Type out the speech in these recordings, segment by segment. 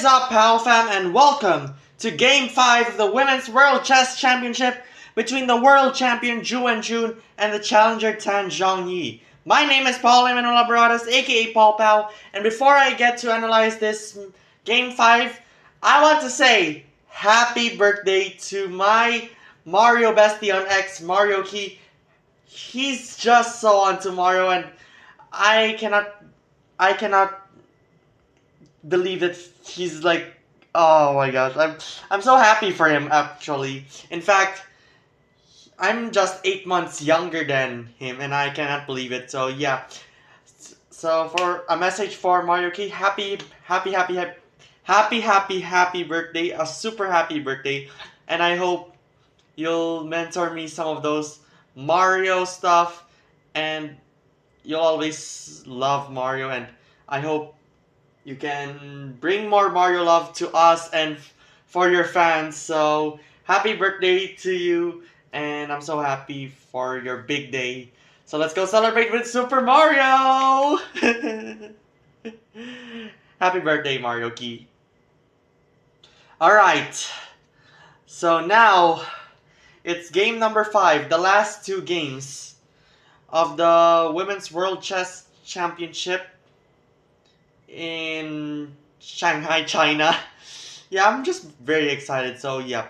up, Pal Fam, and welcome to Game 5 of the Women's World Chess Championship between the World Champion Zhu Wenjun and the Challenger Tan Zhongyi. My name is Paul Emanuel Labaradas, aka Paul Pal, and before I get to analyze this Game 5, I want to say happy birthday to my Mario bestie on X, Mario Key. He's just so onto Mario, and I cannot believe that he's like, oh my gosh, I'm so happy for him actually. In fact, I'm just 8 months younger than him and I cannot believe it. So yeah. So for a message for Mario Key, happy birthday, a super happy birthday, and I hope you'll mentor me some of those Mario stuff, and you'll always love Mario, and I hope you can bring more Mario love to us and for your fans. So happy birthday to you, and I'm so happy for your big day. So let's go celebrate with Super Mario! Happy birthday, Mario Key. Alright, so now it's game number 5, the last 2 games of the Women's World Chess Championship in Shanghai, China. Yeah, I'm just very excited. So yeah,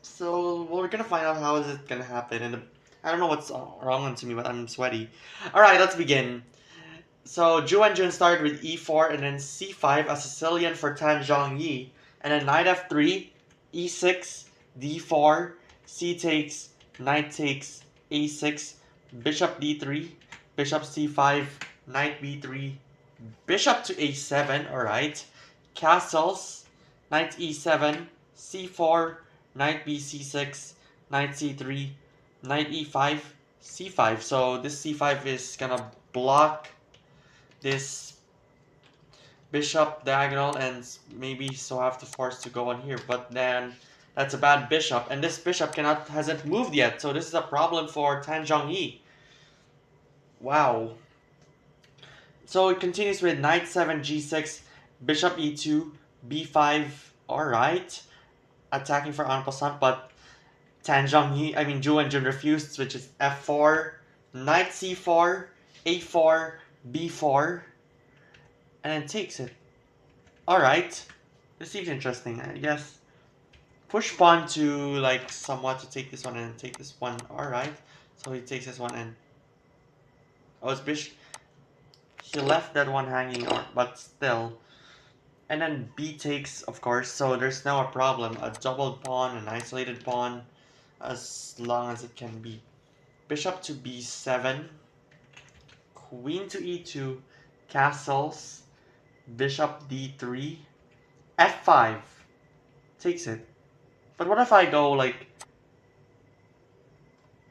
so we're gonna find out how is it gonna happen, and I don't know what's wrong to me, but I'm sweaty. All right, let's begin. So Zhu Wenjun started with e4 and then c5, a Sicilian for Tan Zhongyi, and then knight f3, e6, d4, c takes, knight takes, a6, bishop d3, bishop c5, knight b3, bishop to a7, alright, castles, knight e7, c4, knight b c6, knight c3, knight e5, c5. So this c5 is gonna block this bishop diagonal, and maybe so I have to force to go on here, but then that's a bad bishop, and this bishop hasn't moved yet, so this is a problem for Tan Zhongyi. Wow. So it continues with knight 7 g6, bishop e2, b5, alright, attacking for en passant, but Zhu Wenjun refused, which is f4, knight c4, a4, b4, and then takes it. Alright, this seems interesting, I guess. Push pawn to, like, somewhat to take this one and take this one. Alright, so he takes this one and... oh, it's bishop. He left that one hanging, but still. And then b takes, of course, so there's now a problem. A doubled pawn, an isolated pawn, as long as it can be. Bishop to b7, queen to e2, castles, bishop d3, f5, takes it. But what if I go like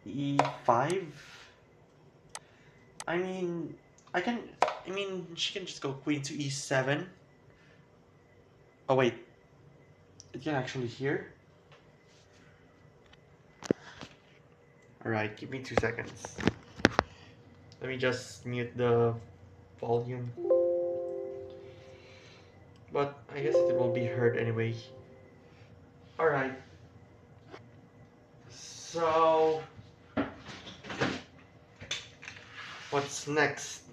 e5? She can just go queen to e7. Oh wait, it can actually hear? Alright, give me 2 seconds. Let me just mute the volume. But I guess it will be heard anyway. Alright. So... what's next?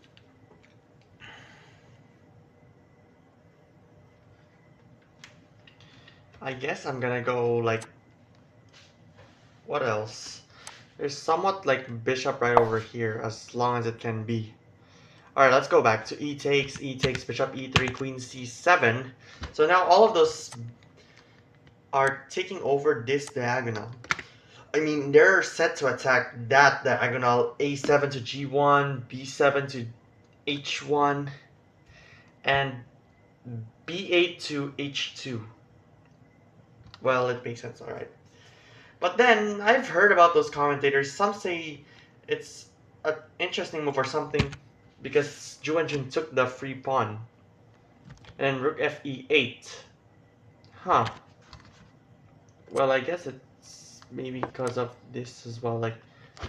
I guess I'm gonna go like... what else? There's somewhat like bishop right over here, as long as it can be. Alright, let's go back to e takes, bishop e3, queen c7. So now all of those are taking over this diagonal. They're set to attack that diagonal, a7 to g1, b7 to h1, and b8 to h2. Well, it makes sense, alright. But then, I've heard about those commentators. Some say it's an interesting move or something because Zhu Wenjun took the free pawn. And then rook fe8. Huh. Well, I guess it's maybe because of this as well, like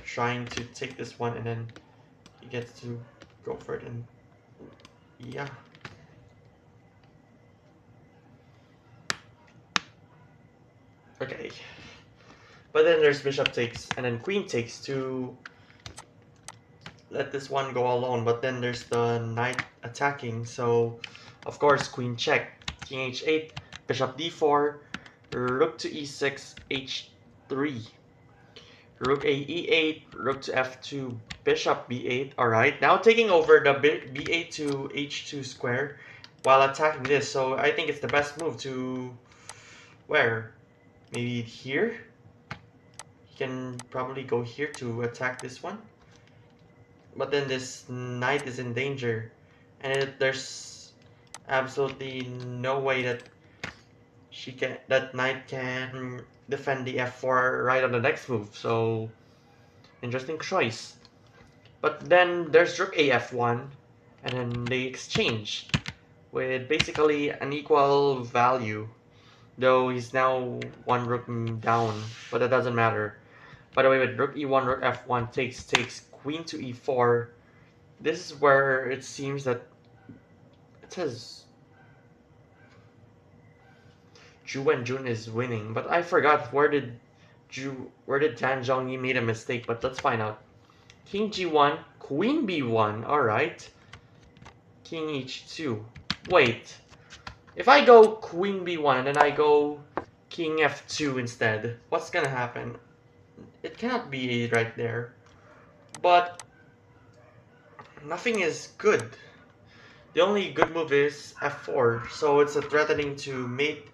trying to take this one and then he gets to go for it, and yeah. But then there's bishop takes, and then queen takes to let this one go alone. But then there's the knight attacking, so of course queen check, king h8, bishop d4, rook to e6, h3, rook a e8, rook to f2, bishop b8. Alright, now taking over the b8 to h2 square while attacking this. So I think it's the best move to where? Maybe here? He can probably go here to attack this one. But then this knight is in danger. And there's absolutely no way that that knight can defend the f4 right on the next move. So interesting choice. But then there's rook a f1, and then they exchange with basically an equal value. Though he's now one rook down, but that doesn't matter. By the way, with rook e1, rook f1 takes queen to e4. This is where it seems that it says Zhu Wenjun is winning, but I forgot where did Tan Zhongyi made a mistake. But let's find out. King g1, queen b1. All right. King h2. Wait. If I go queen b1 and then I go king f2 instead, what's gonna happen? It cannot be right there. But nothing is good. The only good move is f4, so it's a threatening to mate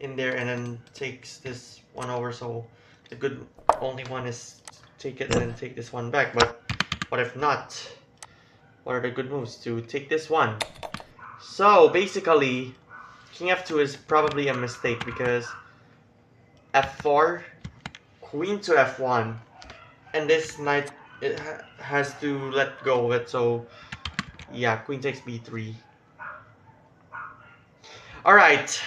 in there and then takes this one over. So the good only one is take it and then take this one back. But what if not? What are the good moves to take this one? So basically, king f2 is probably a mistake because f4, queen to f1, and this knight has to let go of it. So yeah, queen takes b3. Alright,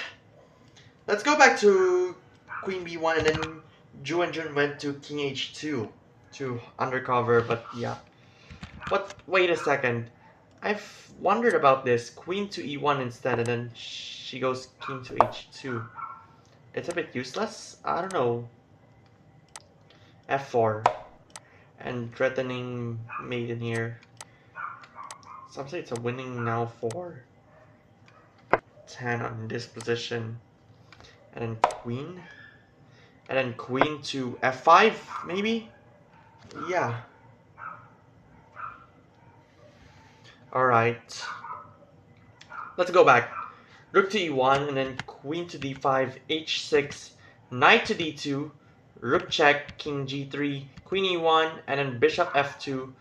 let's go back to queen b1, and then Zhu Wenjun went to king h2 to undercover, but yeah. But wait a second, I've wondered about this. Queen to e1 instead, and then she goes king to h2. It's a bit useless? I don't know. f4 and threatening maiden here. Some say it's a winning now for 10 on this position. And then queen. And then queen to f5, maybe? Yeah. Alright. Let's go back. Rook to e1, and then queen to d5, h6, knight to d2, rook check, king g3, queen e1, and then bishop f2,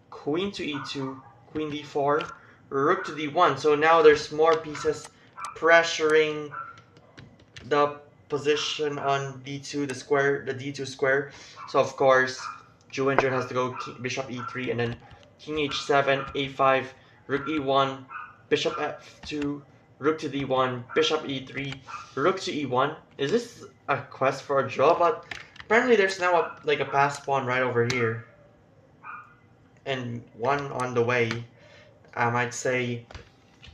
queen to e2, queen d4, rook to d1. So now there's more pieces pressuring the position on d2, the d2 square. So of course, Zhu Wenjun has to go bishop e3, and then king h7, a5, rook e1, bishop f2, rook to d1, bishop e3, rook to e1. Is this a quest for a draw? But apparently there's now like a pass pawn right over here. And one on the way, I might say.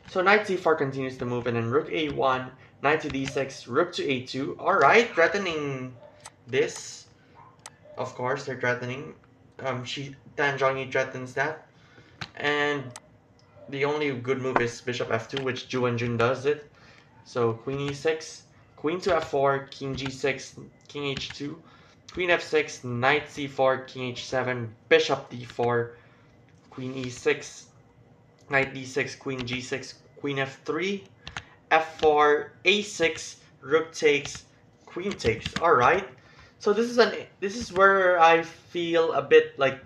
So knight c4 continues to move, and then rook a1, knight to d6, rook to a2. Alright, threatening this. Of course, they're threatening. Tan Zhongyi threatens that. And the only good move is bishop f2, which Zhu Wenjun does it. So queen e6, queen to f4, king g6, king h2, queen f6, knight c4, king h7, bishop d4, queen e6, knight d6, queen g6, queen f3, f4, a6, rook takes, queen takes. All right. So this is where I feel a bit like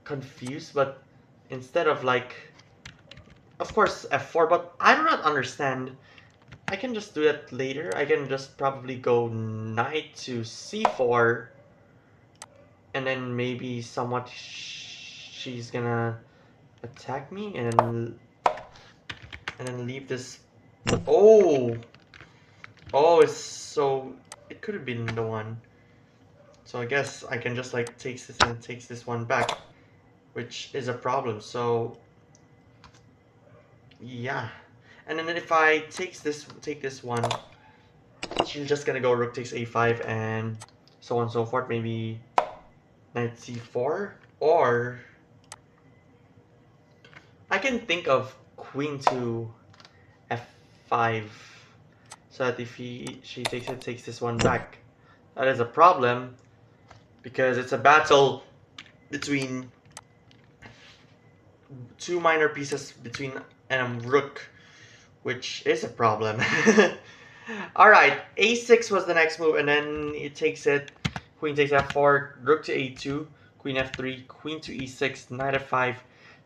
confused, but instead of like, of course f4, but I do not understand. I can just do that later. I can just probably go knight to c4, and then maybe somewhat she's gonna attack me, and then leave this. Oh, it's so it could have been the one. So I guess I can just like takes this and takes this one back, which is a problem. So yeah, and then if I take this one, she's just gonna go rook takes a5, and so on and so forth. Maybe knight c4, or I can think of queen to f5, so that if she takes this one back. That is a problem because it's a battle between two minor pieces between rook, which is a problem. Alright, a6 was the next move, and then it takes it. Queen takes f4, rook to a2, queen f3, queen to e6, knight f5,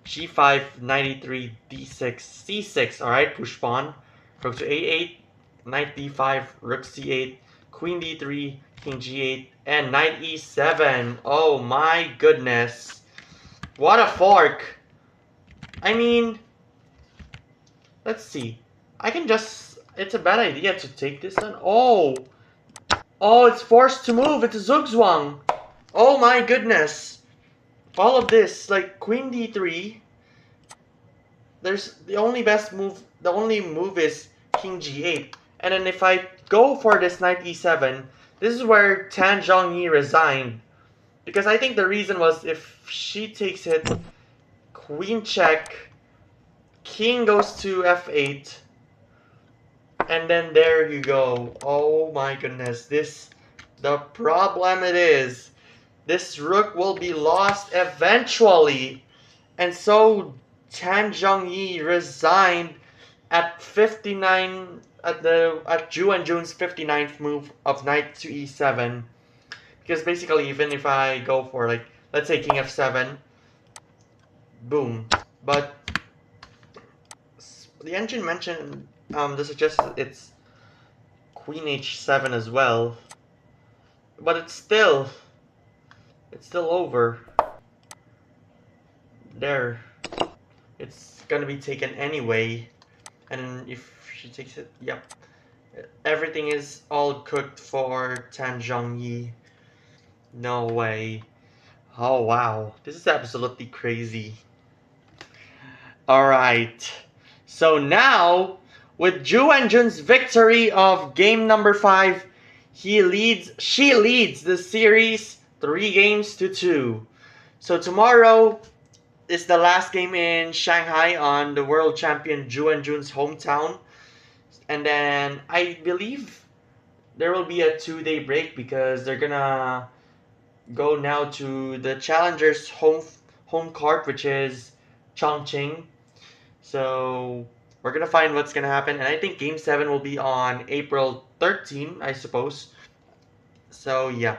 g5, knight e3, d6, c6. Alright, push pawn. Rook to a8, knight d5, rook c8, queen d3, king g8, and knight e7. Oh my goodness. What a fork. I mean, let's see. I can just... It's a bad idea to take this one. Oh! Oh, it's forced to move. It's a zugzwang. Oh my goodness. All of this, like queen d3. There's the only best move. The only move is king g8. And then if I go for this knight e7, this is where Tan Zhongyi resigned. Because I think the reason was if she takes it, queen check, king goes to f8, and then there you go. Oh my goodness. The problem it is, this rook will be lost eventually. And so Tan Zhongyi resigned at 59, at Zhu and Jun's 59th move of knight to e7. Because basically, even if I go for, like, let's say king f7, boom. But the engine mentioned, this suggests it's queen h7 as well. But it's still over. There. It's gonna be taken anyway. And if she takes it, yep. Everything is all cooked for Tan Zhongyi. No way. Oh wow. This is absolutely crazy. Alright. So now, with Zhu Wenjun's victory of game number 5, she leads the series 3-2. So tomorrow is the last game in Shanghai on the world champion Zhu Wenjun's hometown. And then I believe there will be a 2-day break because they're gonna go now to the challenger's home court, which is Chongqing. So we're gonna find what's gonna happen, and I think Game 7 will be on April 13, I suppose. So yeah,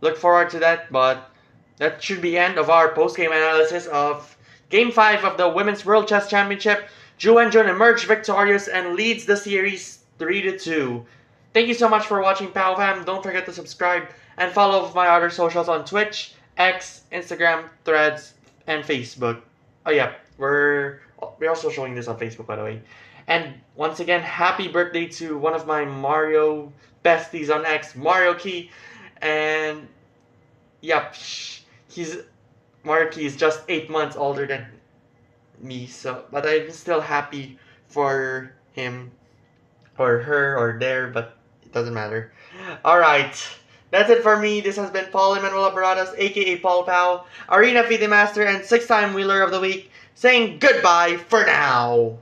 look forward to that. But that should be the end of our post-game analysis of Game 5 of the Women's World Chess Championship. Zhu Wenjun emerged victorious and leads the series 3-2. Thank you so much for watching, Pal Fam. Don't forget to subscribe and follow my other socials on Twitch, X, Instagram, Threads, and Facebook. Oh yeah, we're also showing this on Facebook, by the way. And once again, happy birthday to one of my Mario besties on X, Mario Key. And yep, Mario Key is just 8 months older than me, so but I'm still happy for him or her or there, but it doesn't matter. Alright, that's it for me. This has been Paul Emanuel Aparatos, aka Paul Pao, Arena FIDE Master and 6-time Wheeler of the Week, saying goodbye for now.